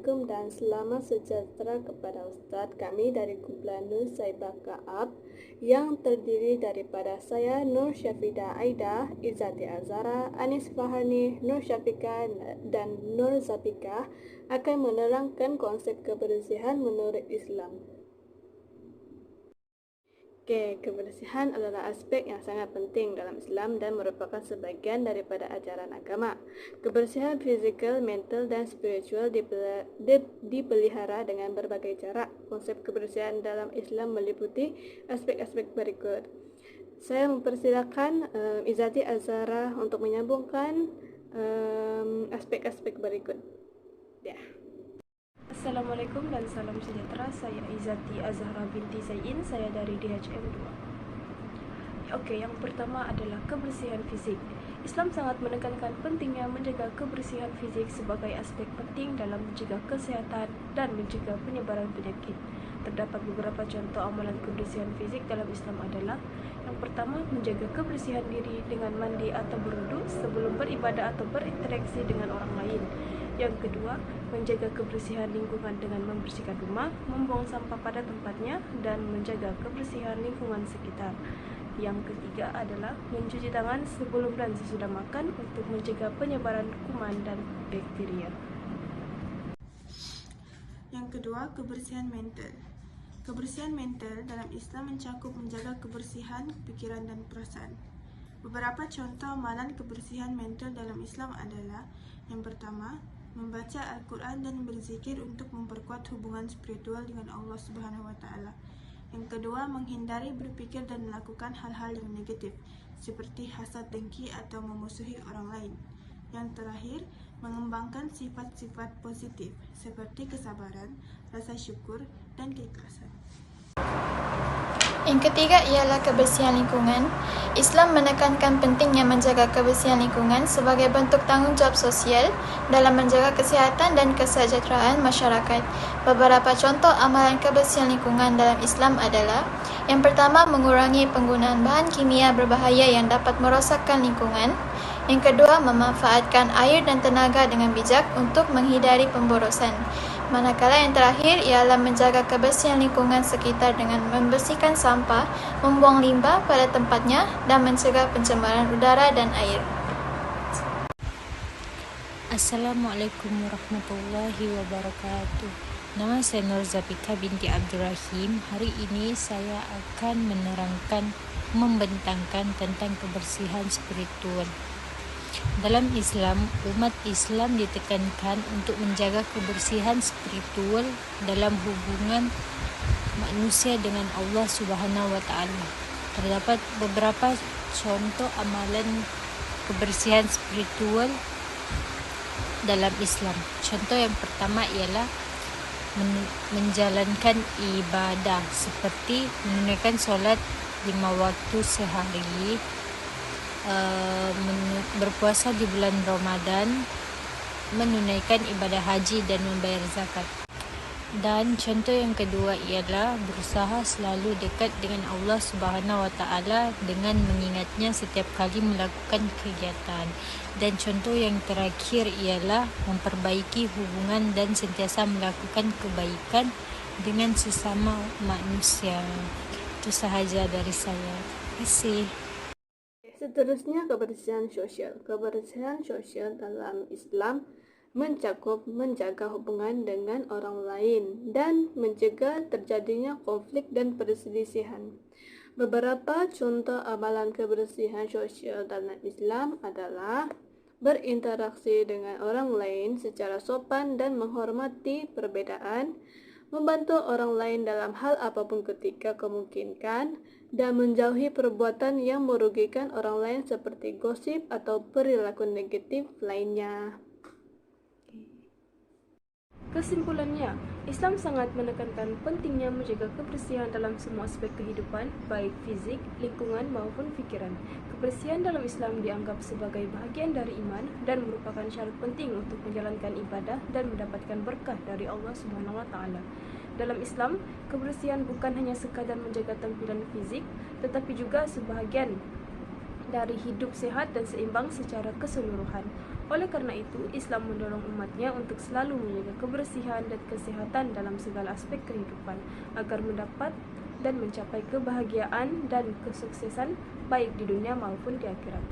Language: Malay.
Assalamualaikum dan selamat sejahtera kepada Ustaz kami dari kumpulan Nur Saibah Kaab yang terdiri daripada saya Nur Syafidah Aida, Izzati Azhara, Anis Fahani, Nur Syafika dan Nur Zapika akan menerangkan konsep kebersihan menurut Islam. Kebersihan adalah aspek yang sangat penting dalam Islam dan merupakan sebagian daripada ajaran agama. Kebersihan fizikal, mental, dan spiritual dipelihara dengan berbagai cara. Konsep kebersihan dalam Islam meliputi aspek-aspek berikut. Saya mempersilakan Izzati Azhara untuk menyambungkan aspek-aspek berikut. Ya. Assalamualaikum dan salam sejahtera. Saya Izzati Azhara binti Zain. Saya dari DHM 2. Okey, yang pertama adalah kebersihan fizik. Islam sangat menekankan pentingnya menjaga kebersihan fizik sebagai aspek penting dalam mencegah kesihatan dan mencegah penyebaran penyakit. Terdapat beberapa contoh amalan kebersihan fizik dalam Islam adalah: yang pertama, menjaga kebersihan diri dengan mandi atau berwudu sebelum beribadah atau berinteraksi dengan orang lain. Yang kedua, menjaga kebersihan lingkungan dengan membersihkan rumah, membuang sampah pada tempatnya, dan menjaga kebersihan lingkungan sekitar. Yang ketiga adalah mencuci tangan sebelum dan sesudah makan untuk mencegah penyebaran kuman dan bakteria. Yang kedua, kebersihan mental. Kebersihan mental dalam Islam mencakup menjaga kebersihan pikiran dan perasaan. Beberapa contoh amalan kebersihan mental dalam Islam adalah: yang pertama, membaca Al-Quran dan berzikir untuk memperkuat hubungan spiritual dengan Allah Subhanahu wa Ta'ala. Yang kedua, menghindari berpikir dan melakukan hal-hal yang negatif seperti hasad, dengki atau memusuhi orang lain. Yang terakhir, mengembangkan sifat-sifat positif seperti kesabaran, rasa syukur, dan keikhlasan. Yang ketiga ialah kebersihan lingkungan. Islam menekankan pentingnya menjaga kebersihan lingkungan sebagai bentuk tanggungjawab sosial dalam menjaga kesihatan dan kesejahteraan masyarakat. Beberapa contoh amalan kebersihan lingkungan dalam Islam adalah: yang pertama, mengurangi penggunaan bahan kimia berbahaya yang dapat merosakkan lingkungan. Yang kedua, memanfaatkan air dan tenaga dengan bijak untuk menghindari pemborosan. Manakala yang terakhir ialah menjaga kebersihan lingkungan sekitar dengan membersihkan sampah, membuang limbah pada tempatnya, dan mencegah pencemaran udara dan air. Assalamualaikum warahmatullahi wabarakatuh. Nama saya Nur Zapika binti Abdul Rahim. Hari ini saya akan membentangkan tentang kebersihan spiritual. Dalam Islam, umat Islam ditekankan untuk menjaga kebersihan spiritual dalam hubungan manusia dengan Allah Subhanahu wa Ta'ala. Terdapat beberapa contoh amalan kebersihan spiritual dalam Islam. Contoh yang pertama ialah menjalankan ibadah seperti menunaikan solat 5 waktu sehari, berpuasa di bulan Ramadan, menunaikan ibadah haji dan membayar zakat. Dan contoh yang kedua ialah berusaha selalu dekat dengan Allah Subhanahu wa Ta'ala dengan mengingatnya setiap kali melakukan kegiatan. Dan contoh yang terakhir ialah memperbaiki hubungan dan sentiasa melakukan kebaikan dengan sesama manusia. Itu sahaja dari saya. Terima kasih. Seterusnya, kebersihan sosial. Kebersihan sosial dalam Islam mencakup menjaga hubungan dengan orang lain dan mencegah terjadinya konflik dan perselisihan. Beberapa contoh amalan kebersihan sosial dalam Islam adalah berinteraksi dengan orang lain secara sopan dan menghormati perbedaan, membantu orang lain dalam hal apapun ketika memungkinkan, dan menjauhi perbuatan yang merugikan orang lain seperti gosip atau perilaku negatif lainnya. Kesimpulannya, Islam sangat menekankan pentingnya menjaga kebersihan dalam semua aspek kehidupan, baik fizik, lingkungan maupun fikiran. Kebersihan dalam Islam dianggap sebagai bahagian dari iman dan merupakan syarat penting untuk menjalankan ibadah dan mendapatkan berkah dari Allah Subhanahu wa Ta'ala. Dalam Islam, kebersihan bukan hanya sekadar menjaga tampilan fizik, tetapi juga sebahagian dari hidup sehat dan seimbang secara keseluruhan. Oleh karena itu, Islam mendorong umatnya untuk selalu menjaga kebersihan dan kesehatan dalam segala aspek kehidupan agar mendapat dan mencapai kebahagiaan dan kesuksesan baik di dunia maupun di akhirat.